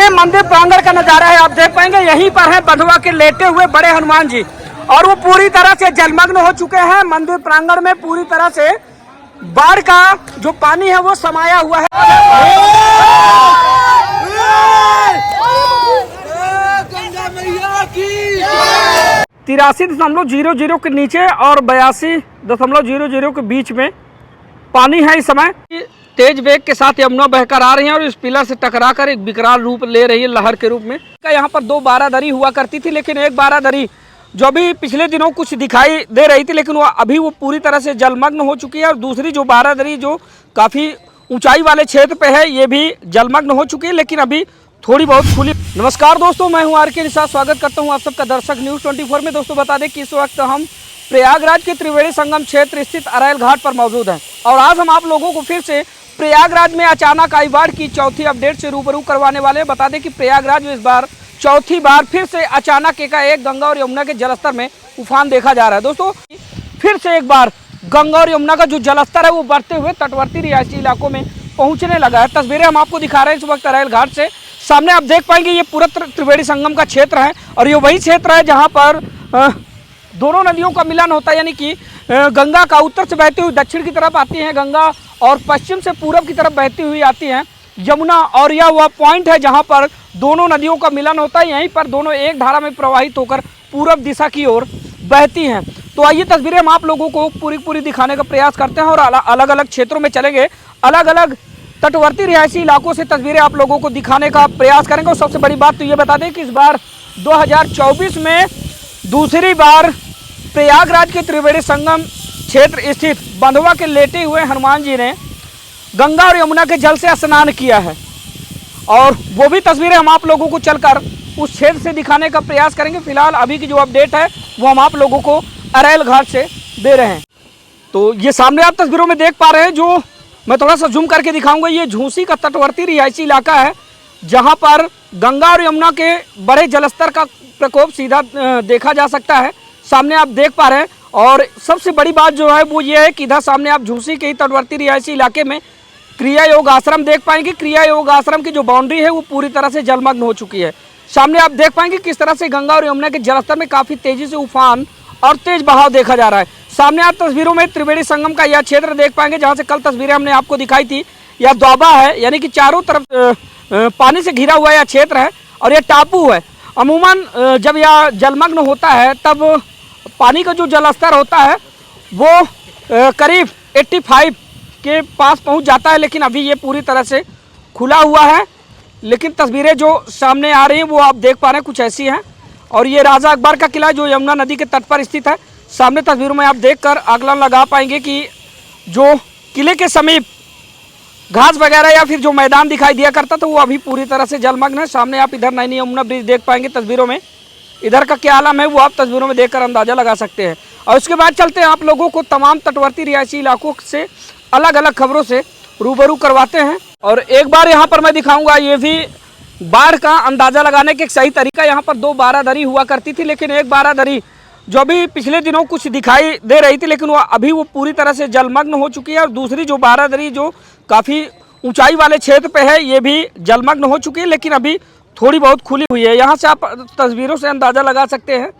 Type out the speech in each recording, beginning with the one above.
ये मंदिर प्रांगण का नजारा है, आप देख पाएंगे यहीं पर है बंधवा के लेटे हुए बड़े हनुमान जी, और वो पूरी तरह से जलमग्न हो चुके हैं। मंदिर प्रांगण में पूरी तरह से बाढ़ का जो पानी है वो समाया हुआ है। 83.00 के नीचे और 82.00 के बीच में पानी है। इस समय तेज वेग के साथ यमुना बहकर आ रही है और इस पिलर से टकराकर एक विकराल रूप ले रही है लहर के रूप में। यहाँ पर 2 बारादरी हुआ करती थी, लेकिन एक बारादरी जो भी पिछले दिनों कुछ दिखाई दे रही थी, लेकिन वो अभी वो पूरी तरह से जलमग्न हो चुकी है। और दूसरी जो बारादरी जो काफ़ी ऊंचाई वाले क्षेत्र पे है, ये भी जलमग्न हो चुकी है, लेकिन अभी थोड़ी बहुत खुली। नमस्कार दोस्तों, मैं हूं आर के निषाद, स्वागत करता हूं आप सबका दर्शक न्यूज़ 24 में। दोस्तों बता दें कि इस वक्त हम प्रयागराज के त्रिवेणी संगम क्षेत्र स्थित अरैल घाट पर मौजूद हैं और आज हम आप लोगों को फिर से प्रयागराज में अचानक आई बाढ़ की चौथी अपडेट से रूबरू करवाने वाले हैं। बता दें कि प्रयागराज में इस बार चौथी बार फिर से अचानक एकाएक गंगा और यमुना के जलस्तर में उफान देखा जा रहा है। दोस्तों फिर से एक बार गंगा और यमुना का जो जलस्तर है वो बढ़ते हुए तटवर्ती रिहायशी इलाकों में पहुंचने लगा है। तस्वीरें हम आपको दिखा रहे हैं इस वक्त अरैल घाट से। सामने आप देख पाएंगे ये पूरा त्रिवेणी संगम का क्षेत्र है और ये वही क्षेत्र है जहाँ पर दोनों नदियों का मिलन होता है, यानी कि गंगा का उत्तर से बहती हुई दक्षिण की तरफ आती है गंगा और पश्चिम से पूरब की तरफ बहती हुई आती है यमुना, और यह वह पॉइंट है जहां पर दोनों नदियों का मिलन होता है। यहीं पर दोनों एक धारा में प्रवाहित होकर पूरब दिशा की ओर बहती हैं। तो आइए तस्वीरें हम आप लोगों को पूरी दिखाने का प्रयास करते हैं और अलग अलग क्षेत्रों में चलेंगे, अलग अलग तटवर्ती रिहायशी इलाकों से तस्वीरें आप लोगों को दिखाने का प्रयास करेंगे। और सबसे बड़ी बात तो ये बता दें कि इस बार 2024 में दूसरी बार प्रयागराज के त्रिवेणी संगम क्षेत्र स्थित बंधवा के लेटे हुए हनुमान जी ने गंगा और यमुना के जल से स्नान किया है, और वो भी तस्वीरें हम आप लोगों को चलकर उस क्षेत्र से दिखाने का प्रयास करेंगे। फिलहाल अभी की जो अपडेट है वो हम आप लोगों को अरैल घाट से दे रहे हैं। तो ये सामने आप तस्वीरों में देख पा रहे हैं, जो मैं थोड़ा सा जूम करके दिखाऊंगा, ये झूसी का तटवर्ती रिहायशी इलाका है जहाँ पर गंगा और यमुना के बड़े जलस्तर का प्रकोप सीधा देखा जा सकता है। सामने आप देख पा रहे हैं, और सबसे बड़ी बात जो है वो ये है कि इधर सामने आप झूसी के तटवर्ती रिहायशी इलाके में क्रिया योग आश्रम देख पाएंगे। क्रिया योग आश्रम की जो बाउंड्री है वो पूरी तरह से जलमग्न हो चुकी है। सामने आप देख पाएंगे किस तरह से गंगा और यमुना के जलस्तर में काफ़ी तेजी से उफान और तेज बहाव देखा जा रहा है। सामने आप तस्वीरों में त्रिवेणी संगम का यह क्षेत्र देख पाएंगे जहाँ से कल तस्वीरें हमने आपको दिखाई थी। यह द्वाबा है, यानी कि चारों तरफ पानी से घिरा हुआ यह क्षेत्र है और यह टापू है। अमूमन जब यह जलमग्न होता है तब पानी का जो जलस्तर होता है वो करीब 85 के पास पहुंच जाता है, लेकिन अभी ये पूरी तरह से खुला हुआ है। लेकिन तस्वीरें जो सामने आ रही हैं वो आप देख पा रहे हैं कुछ ऐसी हैं, और ये राजा अकबर का किला जो यमुना नदी के तट पर स्थित है। सामने तस्वीरों में आप देखकर आकलन लगा पाएंगे कि जो किले के समीप घास वगैरह या फिर जो मैदान दिखाई दिया करता था वो अभी पूरी तरह से जलमग्न है। सामने आप इधर नैनी यमुना ब्रिज देख पाएंगे तस्वीरों में, इधर का क्या आलम है वो आप तस्वीरों में देखकर अंदाज़ा लगा सकते हैं। और उसके बाद चलते हैं आप लोगों को तमाम तटवर्ती रिहायशी इलाकों से अलग अलग खबरों से रूबरू करवाते हैं। और एक बार यहाँ पर मैं दिखाऊंगा ये भी बाढ़ का अंदाज़ा लगाने के एक सही तरीका। यहाँ पर 2 बारादरी हुआ करती थी, लेकिन एक बारादरी जो भी पिछले दिनों कुछ दिखाई दे रही थी, लेकिन वो अभी वो पूरी तरह से जलमग्न हो चुकी है। और दूसरी जो बारादरी जो काफ़ी ऊंचाई वाले क्षेत्र पे है, ये भी जलमग्न हो चुकी है, लेकिन अभी थोड़ी बहुत खुली हुई है। यहाँ से आप तस्वीरों से अंदाज़ा लगा सकते हैं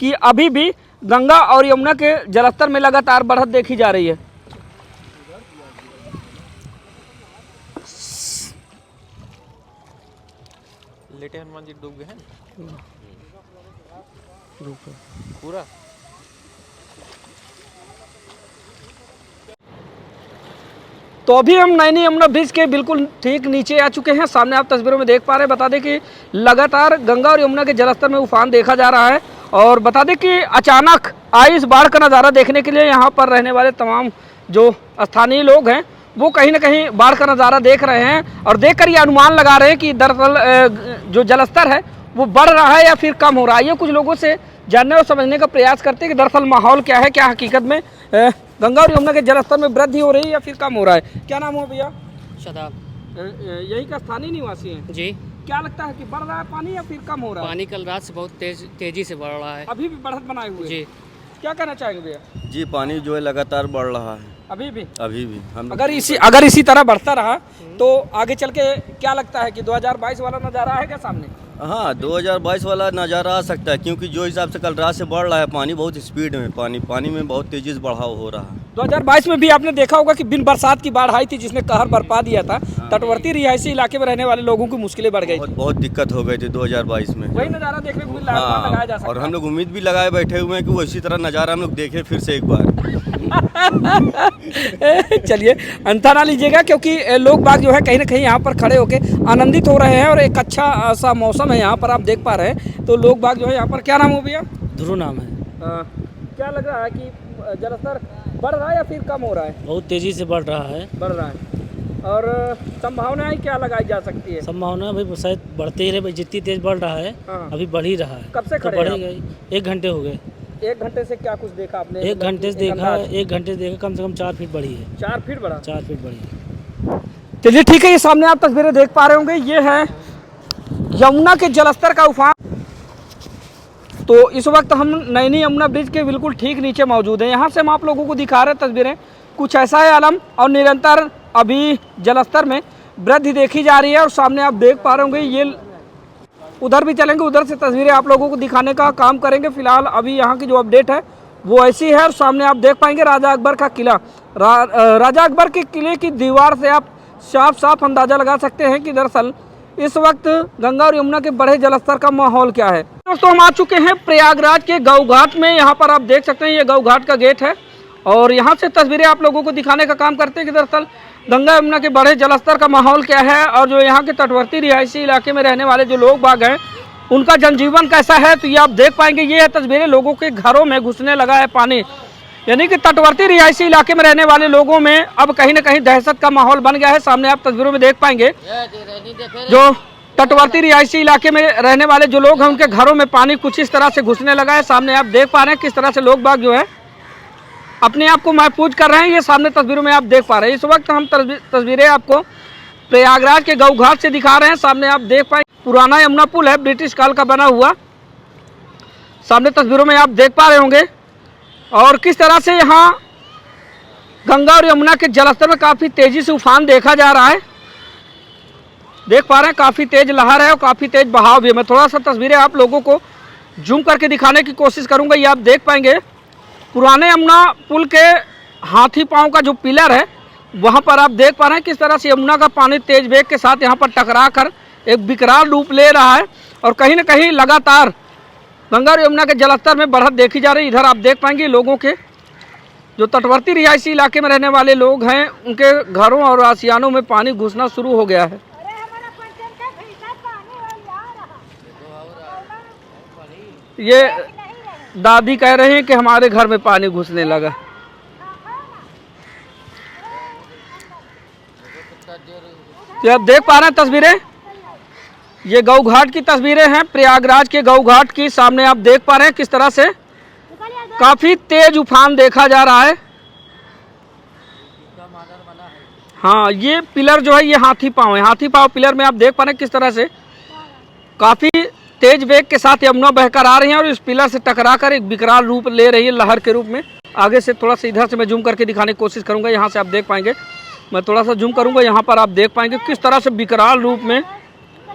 कि अभी भी गंगा और यमुना के जलस्तर में लगातार बढ़त देखी जा रही है। लेटे हनुमान जी डूब गए हैं पूरा। तो अभी हम नैनी यमुना ब्रिज के बिल्कुल ठीक नीचे आ चुके हैं। सामने आप तस्वीरों में देख पा रहे हैं। बता दें कि लगातार गंगा और यमुना के जलस्तर में उफान देखा जा रहा है, और बता दें कि अचानक आई इस बाढ़ का नज़ारा देखने के लिए यहाँ पर रहने वाले तमाम जो स्थानीय लोग हैं वो कहीं ना कहीं बाढ़ का नज़ारा देख रहे हैं और देखकर ये अनुमान लगा रहे हैं कि दरअसल जो जलस्तर है वो बढ़ रहा है या फिर कम हो रहा है। ये कुछ लोगों से जानने और समझने का प्रयास करते हैं कि दरअसल माहौल क्या है, क्या हकीकत में गंगा और यमुना के जलस्तर में वृद्धि हो रही है या फिर कम हो रहा है। क्या नाम हो भैया? शदाब। यही का स्थानीय निवासी हैं जी। क्या लगता है कि बढ़ रहा है पानी या फिर कम हो रहा है? पानी कल रात से बहुत तेजी से बढ़ रहा है। अभी भी बढ़त बनाए हुए जी। क्या कहना चाहेंगे भैया? जी पानी जो है लगातार बढ़ रहा है। अभी भी हम अगर इसी तरह बढ़ता रहा तो आगे चल के क्या लगता है कि 2022 वाला नज़ारा है क्या सामने? हाँ, 2022 वाला नज़ारा आ सकता है, क्योंकि जो हिसाब से कल रात से बढ़ रहा है पानी, बहुत स्पीड में पानी में बहुत तेजी से बढ़ाव हो रहा है। 2022 में भी आपने देखा होगा कि बिन बरसात की बाढ़ आई थी जिसने कहर बरपा दिया था। तटवर्ती रिहायशी इलाके में रहने वाले लोगों की मुश्किलें बढ़ गई थी। बहुत दिक्कत हो गई थी 2022 में। वही नज़ारा देखने को मिल रहा है, लगाया जा सकता है। और हम लोग उम्मीद भी लगाए बैठे हुए हैं कि वो इसी तरह नज़ारा हम लोग देखें फिर से एक बार। चलिए, अंतर ना लीजिएगा, क्योंकि लोग बाग जो है कहीं ना कहीं यहाँ पर खड़े होकर आनंदित हो रहे हैं और एक अच्छा सा मौसम है यहाँ पर, आप देख पा रहे हैं। तो लोग बाग जो है यहाँ पर, क्या नाम हो भैया? ध्रुव नाम है। क्या लग रहा है कि जलस्तर बढ़ रहा है या फिर कम हो रहा है? बहुत तेजी से बढ़ रहा है। बढ़ रहा है। और संभावनाएं क्या लगाई जा सकती है? संभावना भाई शायद बढ़ते ही रहे, जितनी तेज बढ़ रहा है अभी बढ़ ही रहा है। कब से खड़े बढ़ेगा? 1 घंटे हो गए। 1 घंटे से क्या कुछ देखा आपने? 1 घंटे से देखा कम से कम 4 फीट बढ़ी है। 4 फीट बढ़ा? 4 फीट बढ़ी है। चलिए ठीक है, ये सामने आप तस्वीरें देख पा रहे होंगे, ये है यमुना के जलस्तर का उफान। तो इस वक्त हम नैनी यमुना ब्रिज के बिल्कुल ठीक नीचे मौजूद हैं। यहाँ से हम आप लोगों को दिखा रहे हैं तस्वीरें, कुछ ऐसा है आलम, और निरंतर अभी जलस्तर में वृद्धि देखी जा रही है। और सामने आप देख पा रहे होंगे, ये उधर भी चलेंगे, उधर से तस्वीरें आप लोगों को दिखाने का काम करेंगे। फिलहाल अभी यहाँ की जो अपडेट है वो ऐसी है। और सामने आप देख पाएंगे राजा अकबर का किला। राजा अकबर के किले की दीवार से आप साफ अंदाज़ा लगा सकते हैं कि दरअसल इस वक्त गंगा और यमुना के बढ़े जलस्तर का माहौल क्या है। दोस्तों, हम आ चुके हैं प्रयागराज के गौ घाट में। यहाँ पर आप देख सकते हैं, ये गौ घाट का गेट है और यहाँ से तस्वीरें आप लोगों को दिखाने का काम करते हैं कि दरअसल गंगा यमुना के बढ़े जलस्तर का माहौल क्या है और जो यहाँ के तटवर्ती रिहायशी इलाके में रहने वाले जो लोग बाग हैं उनका जनजीवन कैसा है। तो ये आप देख पाएंगे, ये है तस्वीरें, लोगों के घरों में घुसने लगा है पानी। यानी कि तटवर्ती रिहायशी इलाके में रहने वाले लोगों में अब कहीं ना कहीं दहशत का माहौल बन गया है। सामने आप तस्वीरों में देख पाएंगे, जो तटवर्ती रिहायशी इलाके में रहने वाले जो लोग हैं उनके घरों में पानी कुछ इस तरह से घुसने लगा है। सामने आप देख पा रहे हैं किस तरह से लोग बाग जो है अपने आप को महफूज कर रहे हैं। ये सामने तस्वीरों में आप देख पा रहे हैं। इस वक्त हम तस्वीरें आपको प्रयागराज के गौ घाट से दिखा रहे हैं। सामने आप देख पाए पुराना यमुना पुल है, ब्रिटिश काल का बना हुआ, सामने तस्वीरों में आप देख पा रहे होंगे। और किस तरह से यहाँ गंगा और यमुना के जलस्तर में काफ़ी तेज़ी से उफान देखा जा रहा है। देख पा रहे हैं काफ़ी तेज़ लहर है और काफ़ी तेज़ बहाव भी है। मैं थोड़ा सा तस्वीरें आप लोगों को जूम करके दिखाने की कोशिश करूँगा। ये आप देख पाएंगे पुराने यमुना पुल के हाथी पाँव का जो पिलर है वहाँ पर आप देख पा रहे हैं किस तरह से यमुना का पानी तेज वेग के साथ यहाँ पर टकरा कर एक विकराल रूप ले रहा है और कहीं ना कहीं लगातार गंगा और यमुना के जलस्तर में बढ़त देखी जा रही है। इधर आप देख पाएंगे लोगों के जो तटवर्ती रिहायशी इलाके में रहने वाले लोग हैं उनके घरों और आसियानों में पानी घुसना शुरू हो गया है। ये दादी कह रहे हैं कि हमारे घर में पानी घुसने लगा। ये आप देख पा रहे हैं तस्वीरें, ये गौ घाट की तस्वीरें हैं, प्रयागराज के गौ घाट की। सामने आप देख पा रहे हैं किस तरह से काफी तेज उफान देखा जा रहा है। हाँ, ये पिलर जो है ये हाथी पाँव है। हाथी पाँव पिलर में आप देख पा रहे हैं किस तरह से काफी तेज वेग के साथ यमुना बहकर आ रही है और इस पिलर से टकरा कर एक विकराल रूप ले रही है लहर के रूप में। आगे से थोड़ा सा इधर से मैं जूम करके दिखाने की कोशिश करूंगा। यहाँ से आप देख पाएंगे, मैं थोड़ा सा जूम करूंगा, यहाँ पर आप देख पाएंगे किस तरह से विकराल रूप में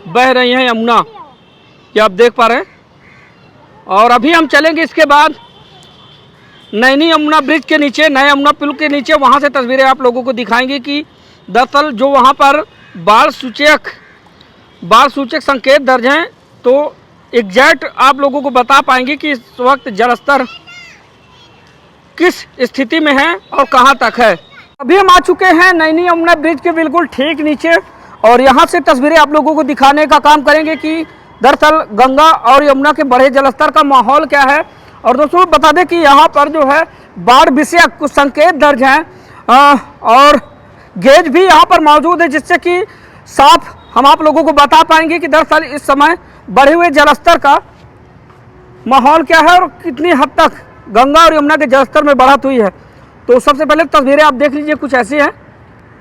बह रही है यमुना, ये आप देख पा रहे हैं। और अभी हम चलेंगे इसके बाद नैनी यमुना ब्रिज के नीचे, नए यमुना पुल के नीचे, वहाँ से तस्वीरें आप लोगों को दिखाएंगे कि दरअसल जो वहाँ पर बाढ़ सूचक संकेत दर्ज हैं तो एग्जैक्ट आप लोगों को बता पाएंगे कि इस वक्त जलस्तर किस स्थिति में है और कहां तक है। अभी हम आ चुके हैं नैनी यमुना ब्रिज के बिल्कुल ठीक नीचे और यहां से तस्वीरें आप लोगों को दिखाने का काम करेंगे कि दरअसल गंगा और यमुना के बढ़े जलस्तर का माहौल क्या है। और दोस्तों बता दें कि यहाँ पर जो है बाढ़ विषयक कुछ संकेत दर्ज हैं और गेज भी यहाँ पर मौजूद है जिससे कि साफ हम आप लोगों को बता पाएंगे कि दरअसल इस समय बढ़े हुए जलस्तर का माहौल क्या है और कितनी हद तक गंगा और यमुना के जलस्तर में बढ़त हुई है। तो सबसे पहले तस्वीरें आप देख लीजिए, कुछ ऐसी हैं,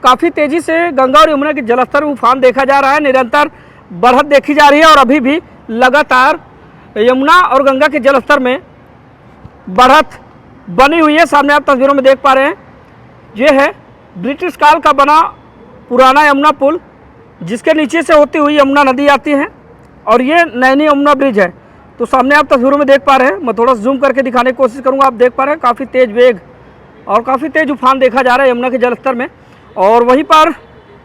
काफ़ी तेज़ी से गंगा और यमुना के जलस्तर में उफान देखा जा रहा है, निरंतर बढ़त देखी जा रही है और अभी भी लगातार यमुना और गंगा के जलस्तर में बढ़त बनी हुई है। सामने आप तस्वीरों में देख पा रहे हैं ये है ब्रिटिश काल का बना पुराना यमुना पुल, जिसके नीचे से होती हुई यमुना नदी आती है और ये नैनी यमुना ब्रिज है। तो सामने आप तस्वीरों में देख पा रहे हैं, मैं थोड़ा जूम करके दिखाने की कोशिश करूंगा। आप देख पा रहे हैं काफ़ी तेज वेग और काफ़ी तेज उफान देखा जा रहा है यमुना के जलस्तर में। और वहीं पर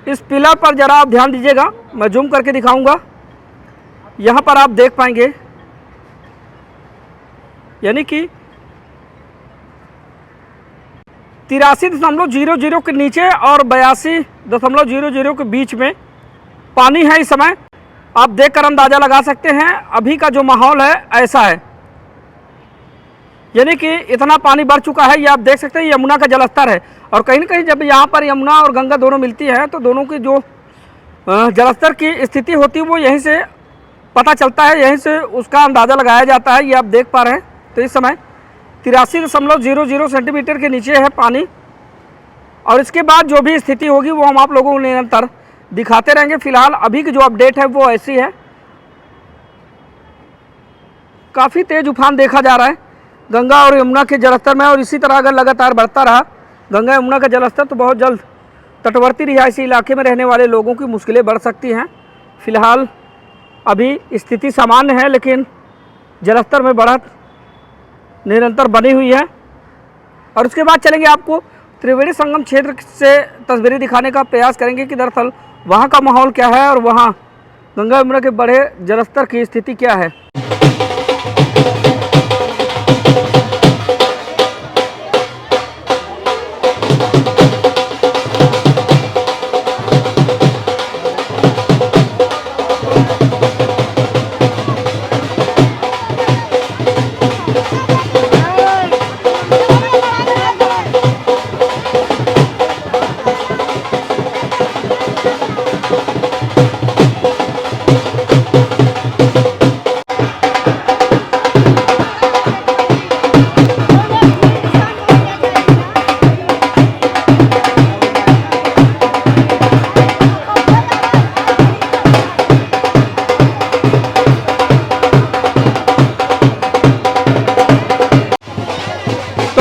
इस पिलर पर ज़रा आप ध्यान दीजिएगा, मैं जूम करके दिखाऊंगा। यहाँ पर आप देख पाएंगे यानी कि 83.00 के नीचे और 82.00 के बीच में पानी है इस समय। आप देखकर अंदाज़ा लगा सकते हैं अभी का जो माहौल है ऐसा है, यानी कि इतना पानी बढ़ चुका है। ये आप देख सकते हैं यमुना का जलस्तर है। और कहीं ना कहीं जब यहाँ पर यमुना और गंगा दोनों मिलती है तो दोनों की जो जलस्तर की स्थिति होती है वो यहीं से पता चलता है, यहीं से उसका अंदाज़ा लगाया जाता है। ये आप देख पा रहे हैं। तो इस समय 83.00 सेंटीमीटर के नीचे है पानी और इसके बाद जो भी स्थिति होगी वो हम आप लोगों को निरंतर दिखाते रहेंगे। फिलहाल अभी की जो अपडेट है वो ऐसी है, काफ़ी तेज उफान देखा जा रहा है गंगा और यमुना के जलस्तर में। और इसी तरह अगर लगातार बढ़ता रहा गंगा यमुना का जलस्तर तो बहुत जल्द तटवर्ती रिहायशी इलाके में रहने वाले लोगों की मुश्किलें बढ़ सकती हैं। फिलहाल अभी स्थिति सामान्य है, लेकिन जलस्तर में बढ़त निरंतर बनी हुई है। और उसके बाद चलेंगे आपको त्रिवेणी संगम क्षेत्र से तस्वीरें दिखाने का प्रयास करेंगे कि दरअसल वहाँ का माहौल क्या है और वहाँ गंगा यमुना के बढ़े जलस्तर की स्थिति क्या है।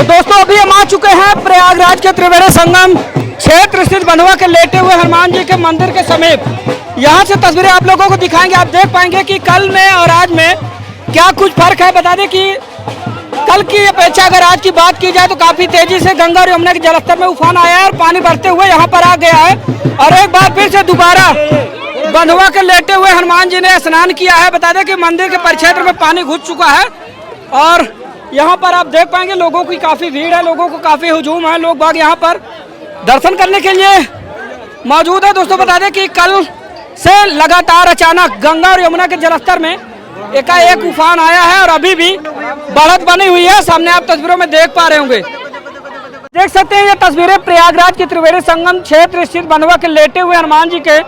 दोस्तों अभी हम आ चुके हैं प्रयागराज के त्रिवेणी संगम क्षेत्र स्थित बंधवा के लेटे हुए हनुमान जी के मंदिर के समीप। यहाँ से तस्वीरें आप लोगों को दिखाएंगे। आप देख पाएंगे कि कल में और आज में क्या कुछ फर्क है। बता दें कि कल की अपेक्षा अगर आज की बात की जाए तो काफ़ी तेजी से गंगा और यमुना के जलस्तर में उफान आया है और पानी बढ़ते हुए यहाँ पर आ गया है। और एक बार फिर से दोबारा बंधवा के लेटे हुए हनुमान जी ने स्नान किया है। बता दें कि मंदिर के परिक्षेत्र में पानी घुस चुका है और यहाँ पर आप देख पाएंगे लोगों की काफ़ी भीड़ है, लोगों को काफ़ी हुजूम है। लोग बाग यहाँ पर दर्शन करने के लिए मौजूद है। दोस्तों बता दें कि कल से लगातार अचानक गंगा और यमुना के जलस्तर में एकाएक उफान आया है और अभी भी बढ़त बनी हुई है। सामने आप तस्वीरों में देख पा रहे होंगे, देख सकते हैं ये तस्वीरें प्रयागराज के त्रिवेणी संगम क्षेत्र स्थित बंधवा के लेटे हुए हनुमान जी के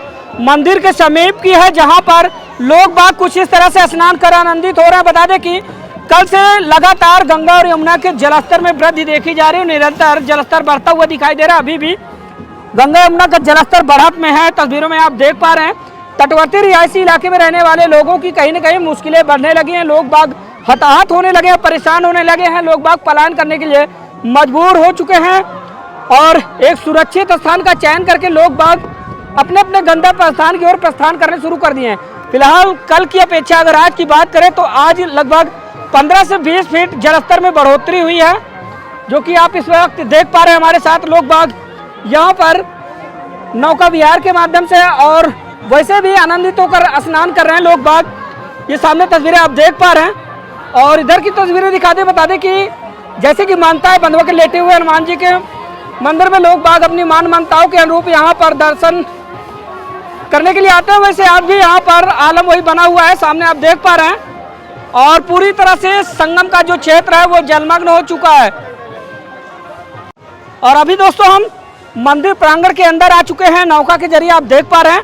मंदिर के समीप की है, जहाँ पर लोग बाग कुछ इस तरह से स्नान कर आनंदित हो रहे हैं। बता दें कि कल से लगातार गंगा और यमुना के जलस्तर में वृद्धि देखी जा रही है, निरंतर जलस्तर बढ़ता हुआ दिखाई दे रहा है। अभी भी गंगा यमुना का जलस्तर बढ़त में है। तस्वीरों में आप देख पा रहे हैं तटवर्ती रिहायशी इलाके में रहने वाले लोगों की कहीं न कहीं मुश्किलें बढ़ने लगी हैं। लोग बाग हताहत होने लगे हैं, परेशान होने लगे हैं। लोग बाग पलायन करने के लिए मजबूर हो चुके हैं और एक सुरक्षित स्थान का चयन करके लोग बाग अपने अपने गंतव्य स्थान की ओर प्रस्थान करने शुरू कर दिए हैं। फिलहाल कल की अपेक्षा अगर आज की बात करें तो आज लगभग 15 से 20 फीट जलस्तर में बढ़ोतरी हुई है, जो कि आप इस वक्त देख पा रहे हैं। हमारे साथ लोग बाग यहाँ पर नौका विहार के माध्यम से और वैसे भी आनंदित होकर स्नान कर रहे हैं लोग बाग। ये सामने तस्वीरें आप देख पा रहे हैं और इधर की तस्वीरें दिखा दें। बता दें कि जैसे कि मानता है बंधवा के लेटे हुए हनुमान जी के मंदिर में लोग बाग अपनी मान्यताओं के अनुरूप यहाँ पर दर्शन करने के लिए आते हैं, वैसे आज भी यहाँ पर आलम वही बना हुआ है। सामने आप देख पा रहे हैं और पूरी तरह से संगम का जो क्षेत्र है वो जलमग्न हो चुका है। और अभी दोस्तों हम मंदिर प्रांगण के अंदर आ चुके हैं। नौका के जरिए आप देख पा रहे हैं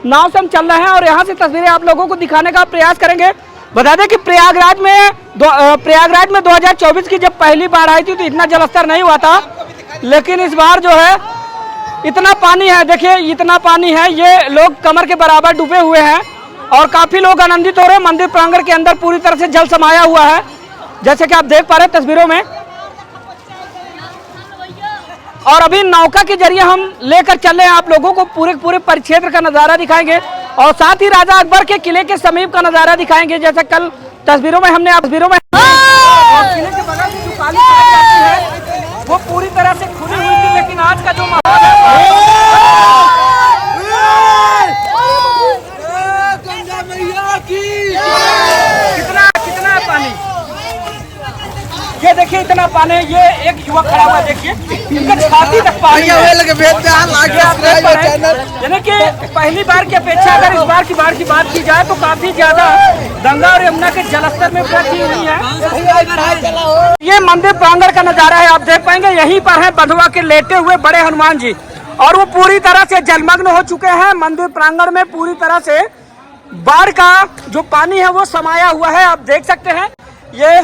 नाव से हम चल रहे हैं और यहाँ से तस्वीरें आप लोगों को दिखाने का प्रयास करेंगे। बता दें कि प्रयागराज में 2024 की जब पहली बाढ़ आई थी तो इतना जलस्तर नहीं हुआ था, लेकिन इस बार जो है इतना पानी है। देखिए इतना पानी है, ये लोग कमर के बराबर डूबे हुए हैं और काफ़ी लोग आनंदित हो रहे हैं। मंदिर प्रांगण के अंदर पूरी तरह से जल समाया हुआ है, जैसे कि आप देख पा रहे हैं तस्वीरों में। और अभी नौका के जरिए हम लेकर चल रहे हैं आप लोगों को पूरे परिक्षेत्र का नज़ारा दिखाएंगे और साथ ही राजा अकबर के किले के समीप का नज़ारा दिखाएंगे। जैसे कल तस्वीरों में हमने और किले के बगल में जो काली सड़क जाती है वो पूरी तरह से खुली हुई थी, लेकिन आज का जो माहौल है कितना है पानी, ये देखिए इतना पानी। ये एक युवक खड़ा हुआ है, देखिए इनका छाती तक पानी है। यानी कि पहली बार की अपेक्षा अगर इस बार की बात की जाए तो काफी ज्यादा गंगा और यमुना के जलस्तर में वृद्धि हुई है। ये मंदिर प्रांगण का नजारा है, आप देख पाएंगे। यहीं पर है बंधुआ के लेटे हुए बड़े हनुमान जी और वो पूरी तरह से जलमग्न हो चुके हैं। मंदिर प्रांगण में पूरी तरह से बाढ़ का जो पानी है वो समाया हुआ है, आप देख सकते हैं। ये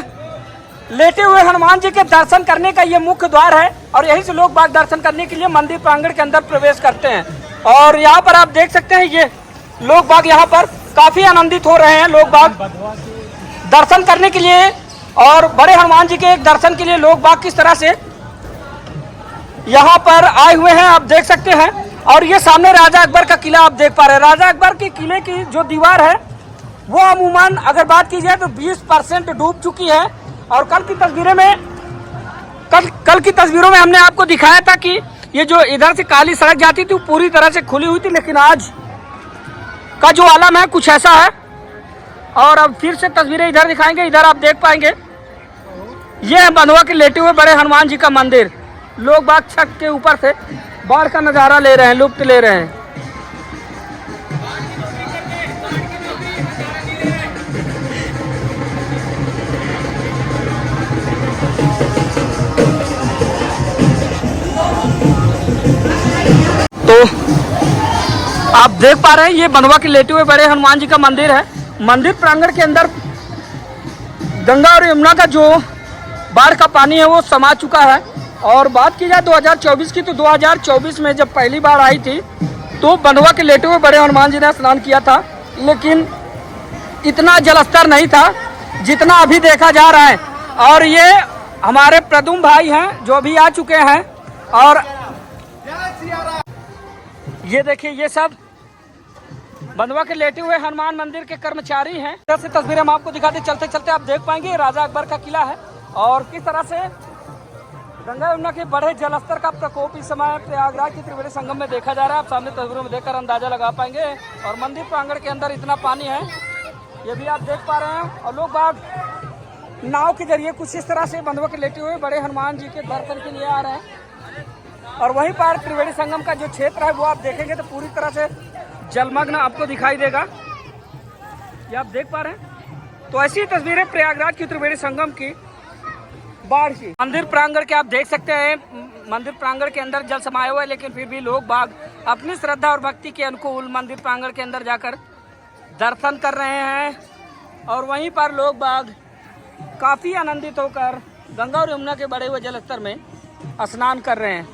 लेटे हुए हनुमान जी के दर्शन करने का ये मुख्य द्वार है और यहीं से लोग बाग दर्शन करने के लिए मंदिर प्रांगण के अंदर प्रवेश करते हैं। और यहाँ पर आप देख सकते हैं ये लोग बाग यहाँ पर काफी आनंदित हो रहे हैं। लोग बाग दर्शन करने के लिए और बड़े हनुमान जी के दर्शन के लिए लोग बाग किस तरह से यहाँ पर आए हुए हैं, आप देख सकते हैं। और ये सामने राजा अकबर का किला आप देख पा रहे हैं। राजा अकबर के किले की जो दीवार है वो अमूमन अगर बात की जाए तो 20% डूब चुकी है। और कल की तस्वीरों में हमने आपको दिखाया था कि ये जो इधर से काली सड़क जाती थी वो पूरी तरह से खुली हुई थी, लेकिन आज का जो आलम है कुछ ऐसा है। और अब फिर से तस्वीरें इधर दिखाएंगे, इधर आप देख पाएंगे ये है बंधुआ के लेटे हुए बड़े हनुमान जी का मंदिर। लोग बाग छत के ऊपर से बाढ़ का नज़ारा ले रहे हैं, लुत्फ ले रहे हैं। तो आप देख पा रहे हैं ये बंधुआ के लेटे हुए बड़े हनुमान जी का मंदिर है। मंदिर प्रांगण के अंदर गंगा और यमुना का जो बाढ़ का पानी है वो समा चुका है। और बात की जाए 2024 की तो 2024 में जब पहली बार आई थी तो बंधुआ के लेटे हुए बड़े हनुमान जी ने स्नान किया था, लेकिन इतना जलस्तर नहीं था जितना अभी देखा जा रहा है। और ये हमारे प्रदुम भाई हैं जो अभी आ चुके हैं और ये देखिए ये सब बंधुआ के लेटे हुए हनुमान मंदिर के कर्मचारी हैं। इधर से तस्वीरें हम आपको दिखाते चलते चलते आप देख पाएंगे राजा अकबर का किला है और किस तरह से गंगा यमुना के बढ़े जलस्तर का प्रकोप इस समय प्रयागराज के त्रिवेणी संगम में देखा जा रहा है। आप सामने तस्वीरों में देखकर अंदाजा लगा पाएंगे। और मंदिर प्रांगण के अंदर इतना पानी है ये भी आप देख पा रहे हैं। और लोग बाग नाव के जरिए कुछ इस तरह से बंधुआ के लेटे हुए बड़े हनुमान जी के दर्शन के लिए आ रहे हैं। और वहीं पर त्रिवेणी संगम का जो क्षेत्र है वो आप देखेंगे तो पूरी तरह से जलमग्न आपको दिखाई देगा, ये आप देख पा रहे हैं। तो ऐसी तस्वीरें प्रयागराज की त्रिवेणी संगम की बाढ़ की। मंदिर प्रांगण के आप देख सकते हैं, मंदिर प्रांगण के अंदर जल समाया हुआ है, लेकिन फिर भी लोग बाग अपनी श्रद्धा और भक्ति के अनुकूल मंदिर प्रांगण के अंदर जाकर दर्शन कर रहे हैं। और वहीं पर लोग बाग काफ़ी आनंदित होकर गंगा और यमुना के बढ़े हुए जलस्तर में स्नान कर रहे हैं।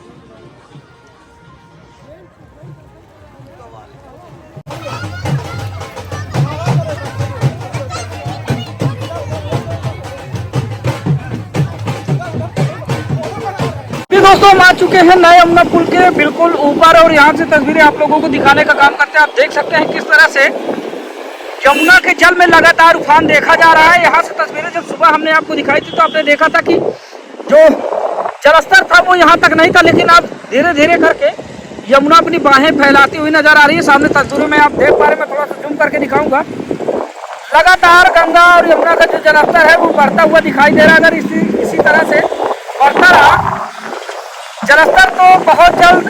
दोस्तों हम आ चुके हैं नए यमुना पुल के बिल्कुल ऊपर और यहाँ से तस्वीरें आप लोगों को दिखाने का काम करते हैं। आप देख सकते हैं किस तरह से यमुना के जल में लगातार उफान देखा जा रहा है। यहाँ से तस्वीरें जब सुबह हमने आपको दिखाई थी तो आपने देखा था कि जो जलस्तर था वो यहाँ तक नहीं था, लेकिन अब धीरे धीरे करके यमुना अपनी बाहें फैलाती हुई नजर आ रही है। सामने तस्वीरों में आप देख पा रहे हैं, मैं थोड़ा सा जूम करके दिखाऊंगा। लगातार गंगा और यमुना का जो जलस्तर है वो बढ़ता हुआ दिखाई दे रहा है। अगर इसी तरह से बढ़ता रहा जलस्तर तो बहुत जल्द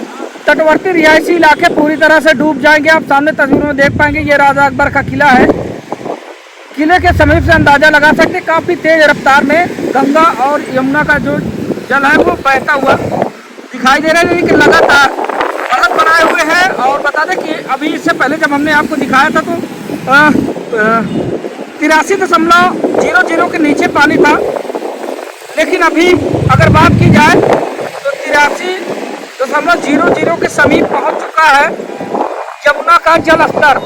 तटवर्ती रिहायशी इलाके पूरी तरह से डूब जाएंगे। आप सामने तस्वीरों में देख पाएंगे ये राजा अकबर का किला है। किले के समीप से अंदाजा लगा सकते काफ़ी तेज रफ्तार में गंगा और यमुना का जो जल है वो बहता हुआ दिखाई दे रहा है, लेकिन लगातार बढ़त बनाए हुए हैं। और बता दें कि अभी इससे पहले जब हमने आपको दिखाया था तो 83.00 के नीचे पानी था, लेकिन अभी अगर बात की जाए तो 83.00 के समीप पहुंच चुका है यमुना का जल स्तर।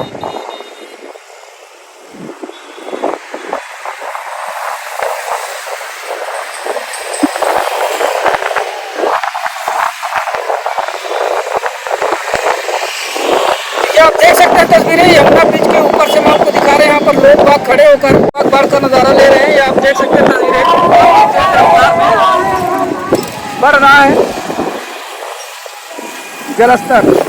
ये आप देख सकते हैं तस्वीरें, यमुना ब्रिज के ऊपर से हम आपको दिखा रहे हैं। यहाँ पर लोग बाग खड़े होकर बाढ़ का नजारा ले रहे हैं। ये आप देख सकते हैं तस्वीरें बढ़ रहा है जलस्तर।